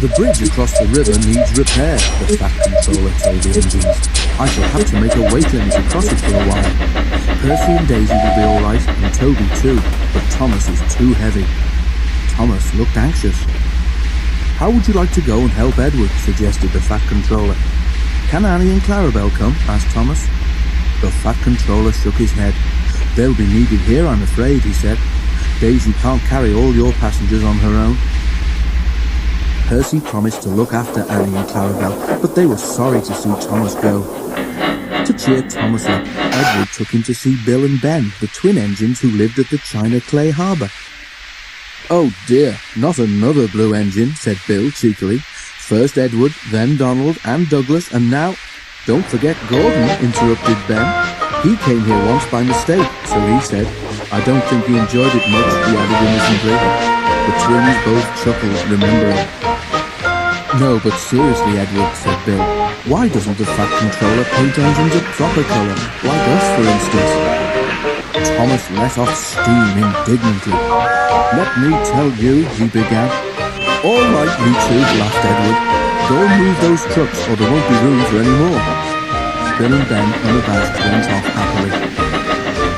The bridge across the river needs repair, the Fat Controller told the engines. I shall have to make a weight limit across it for a while. Percy and Daisy will be all right, and Toby too, but Thomas is too heavy. Thomas looked anxious. How would you like to go and help Edward? Suggested the Fat Controller. Can Annie and Clarabelle come? Asked Thomas. The Fat Controller shook his head. They'll be needed here, I'm afraid, he said. Daisy can't carry all your passengers on her own. Percy promised to look after Annie and Clarabelle, but they were sorry to see Thomas go. To cheer Thomas up, Edward took him to see Bill and Ben, the twin engines who lived at the China Clay Harbour. Oh dear, not another blue engine, said Bill cheekily. First Edward, then Donald and Douglas, and now... Don't forget Gordon, interrupted Ben. He came here once by mistake, so he said. I don't think he enjoyed it much, he added innocently. The twins both chuckled, remembering. No, but seriously, Edward, said Bill, why doesn't the Fat Controller paint engines a proper colour, like us, for instance? Thomas let off steam indignantly. Let me tell you, he began. All right, you two, laughed Edward. Go and move those trucks, or there won't be room for any more. Bill and Ben, unabashed, went off happily.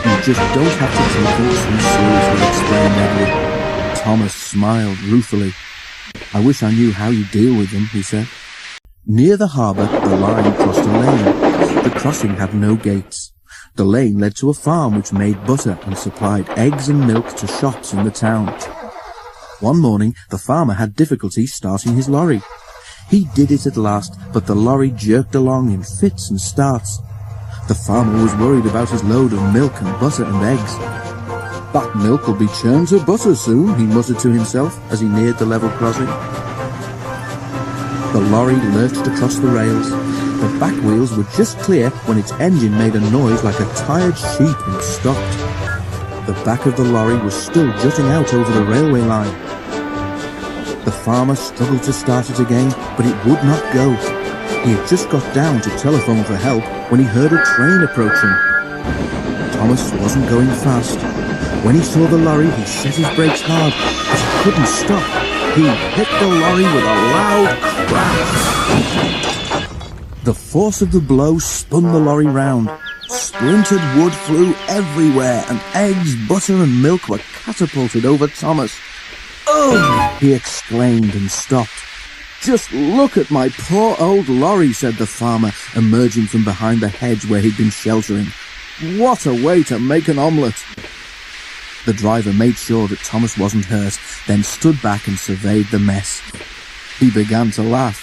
You just don't have to take things so seriously, explained Edward. Thomas smiled ruefully. I wish I knew how you deal with them, he said. Near the harbour, the line crossed a lane. The crossing had no gates. The lane led to a farm which made butter and supplied eggs and milk to shops in the town. One morning, the farmer had difficulty starting his lorry. He did it at last, but the lorry jerked along in fits and starts. The farmer was worried about his load of milk and butter and eggs. That milk will be churned to butter soon, he muttered to himself as he neared the level crossing. The lorry lurched across the rails. The back wheels were just clear when its engine made a noise like a tired sheep and stopped. The back of the lorry was still jutting out over the railway line. The farmer struggled to start it again, but it would not go. He had just got down to telephone for help when he heard a train approaching. Thomas wasn't going fast. When he saw the lorry, he set his brakes hard, but he couldn't stop. He hit the lorry with a loud crash. The force of the blow spun the lorry round. Splintered wood flew everywhere, and eggs, butter and milk were catapulted over Thomas. "Ugh!" he exclaimed and stopped. "Just look at my poor old lorry," said the farmer, emerging from behind the hedge where he'd been sheltering. "What a way to make an omelette!" The driver made sure that Thomas wasn't hurt, then stood back and surveyed the mess. He began to laugh.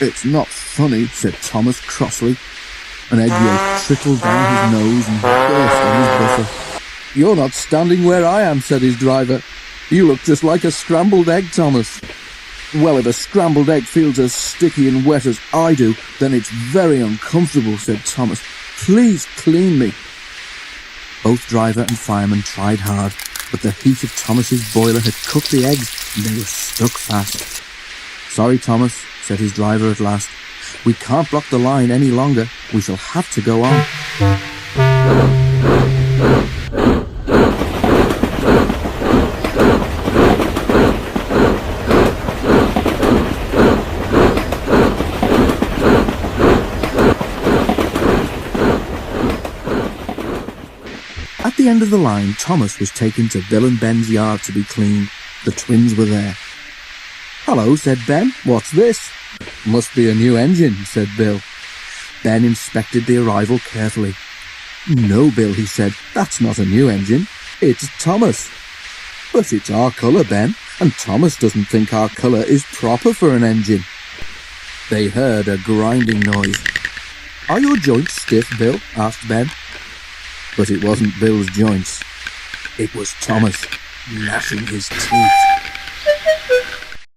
"It's not funny," said Thomas crossly. An egg yolk trickled down his nose and burst on his butter. "You're not standing where I am," said his driver. "You look just like a scrambled egg, Thomas." "Well, if a scrambled egg feels as sticky and wet as I do, then it's very uncomfortable," said Thomas. "Please clean me." Both driver and fireman tried hard, but the heat of Thomas's boiler had cooked the eggs, and they were stuck fast. "Sorry, Thomas," said his driver at last. "We can't block the line any longer. We shall have to go on." At the end of the line, Thomas was taken to Bill and Ben's yard to be cleaned. The twins were there. "Hello," said Ben. "What's this?" "Must be a new engine," said Bill. Ben inspected the arrival carefully. "No, Bill," he said, "that's not a new engine. It's Thomas." "But it's our colour, Ben, and Thomas doesn't think our colour is proper for an engine." They heard a grinding noise. "Are your joints stiff, Bill?" asked Ben. But it wasn't Bill's joints. It was Thomas, gnashing his teeth.